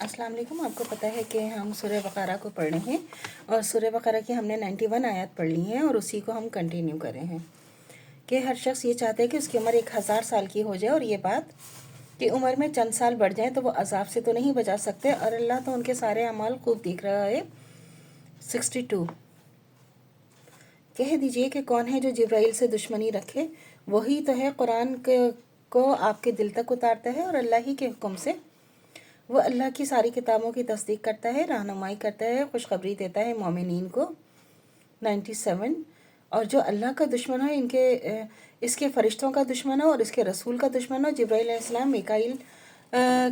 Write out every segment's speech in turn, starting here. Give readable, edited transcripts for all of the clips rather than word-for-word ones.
अस्सलाम वालेकुम। आपको पता है कि हम सूरह बकरा को पढ़ रहे हैं और सूरह बकरा की हमने 91 आयत पढ़ ली हैं और उसी को हम कंटिन्यू कर रहे हैं कि हर शख्स ये चाहता है कि उसकी उम्र 1000 साल की हो जाए और ये बात कि उम्र में चंद साल बढ़ जाए तो वो अजाब से तो नहीं बचा सकते और अल्लाह तो उनके सारे अमाल खूब देख रहा है। 62 कह दीजिए कि कौन है जो जिब्राइल से दुश्मनी रखे, वही तो है कुरान को आपके दिल तक उतारता है और अल्लाह ही के हुक्म से वो अल्लाह की सारी किताबों की तस्दीक करता है, रहनुमाई करता है, खुशखबरी देता है मोमिनीन को। 97 और जो अल्लाह का दुश्मन हो, इसके फ़रिश्तों का दुश्मन हो और इसके रसूल का दुश्मन हो, जिब्राइल अलैहिस्सलाम मीकाईल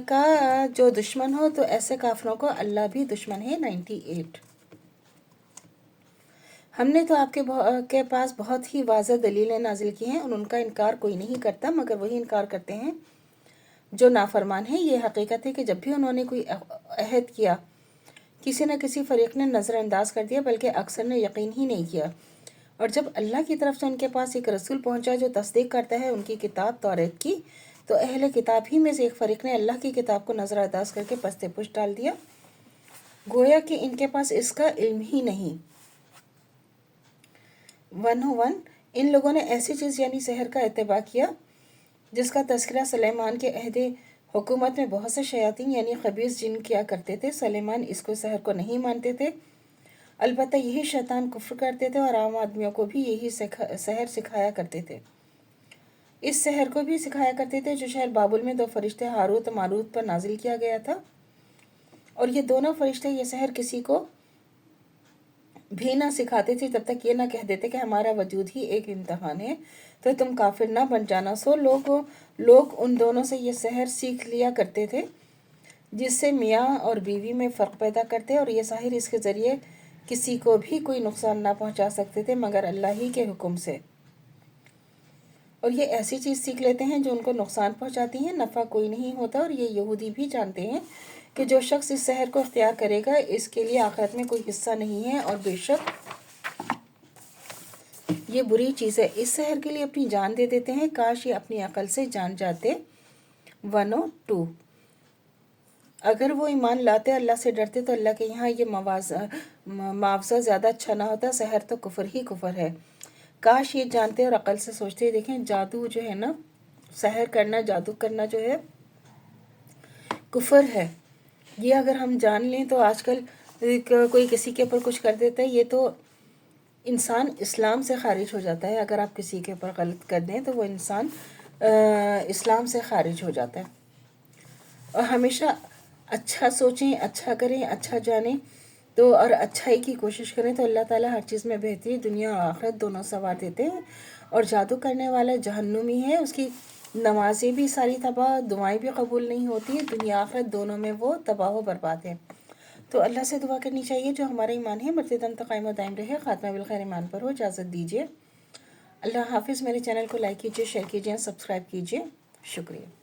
का जो दुश्मन हो, तो ऐसे काफिरों को अल्लाह भी दुश्मन है। 98 हमने तो आपके के पास बहुत ही वाज़ह दलीलें नाजिल की हैं और उनका इनकार कोई नहीं करता मगर वही इनकार करते हैं जो नाफरमान है। ये हकीकत है कि जब भी उन्होंने कोई अहद किया, किसी न किसी फरीक ने नज़रअंदाज कर दिया, बल्कि अक्सर ने यकीन ही नहीं किया। और जब अल्लाह की तरफ से उनके पास एक रसूल पहुंचा जो तस्दीक करता है उनकी किताब तौरात की, तो अहले किताब ही में से एक फ़रीक ने अल्लाह की किताब को नज़रअंदाज करके पस्ते पुश डाल दिया, गोया कि इनके पास इसका इल्म ही नहीं। 101 इन लोगों ने ऐसी चीज़ यानी सहर का इत्तिबा किया जिसका तज़किरा सुलेमान के अहदे हुकूमत में बहुत से शयातीन यानी खबीस जिन किया करते थे। सुलेमान इसको सहर को नहीं मानते थे, अलबत्ता यही शैतान कुफ्र करते थे और आम आदमियों को भी यही सहर सिखाया करते थे। इस सहर को भी सिखाया करते थे जो शहर बाबुल में दो फरिश्ते हारूत और मारूत पर नाजिल किया गया था, और ये दोनों फरिश्ते ये सहर किसी को भी ना सिखाते थे जब तक ये ना कह देते कि हमारा वजूद ही एक इम्तहान है, तो तुम काफिर ना बन जाना। सो लोग उन दोनों से ये सहर सीख लिया करते थे जिससे मियाँ और बीवी में फ़र्क पैदा करते, और ये साहिर इसके ज़रिए किसी को भी कोई नुकसान ना पहुंचा सकते थे मगर अल्लाह ही के हुक्म से। और ये ऐसी चीज़ सीख लेते हैं जो उनको नुकसान पहुंचाती है, नफ़ा कोई नहीं होता। और ये यहूदी भी जानते हैं कि जो शख्स इस सहर को इख्तियार करेगा इसके लिए आखिरत में कोई हिस्सा नहीं है और बेशक ये बुरी चीज़ है। इस सहर के लिए अपनी जान दे देते हैं, काश ये अपनी अकल से जान जाते। 102 अगर वो ईमान लाते, अल्लाह से डरते, तो अल्लाह के यहाँ ये मुआवजा ज़्यादा अच्छा ना होता। सहर तो कुफर ही कुफर है। काश ये जानते और अकल से सोचते। देखें, जादू जो है ना, सहर करना, जादू करना जो है कुफर है। ये अगर हम जान लें तो आजकल कोई किसी के ऊपर कुछ कर देता है, ये तो इंसान इस्लाम से खारिज हो जाता है। अगर आप किसी के ऊपर गलत कर दें तो वो इंसान इस्लाम से खारिज हो जाता है। और हमेशा अच्छा सोचें, अच्छा करें, अच्छा जानें तो और अच्छाई की कोशिश करें तो अल्लाह ताला हर चीज़ में बेहतरी दुनिया और आखिरत दोनों सवार देते हैं। और जादू करने वाला जहन्नुमी है, उसकी नमाजें भी सारी तबाह, दुआएं भी कबूल नहीं होती, दुनिया आखिरत दोनों में वो तबाह व बर्बाद है। तो अल्लाह से दुआ करनी चाहिए जो हमारा ईमान है मरते दम तक कायम दायम रहे, खात्मा बिल खैर ईमान पर हो। इजाज़त दीजिए। अल्लाह हाफिज़। मेरे चैनल को लाइक कीजिए, शेयर कीजिए, सब्सक्राइब कीजिए। शुक्रिया।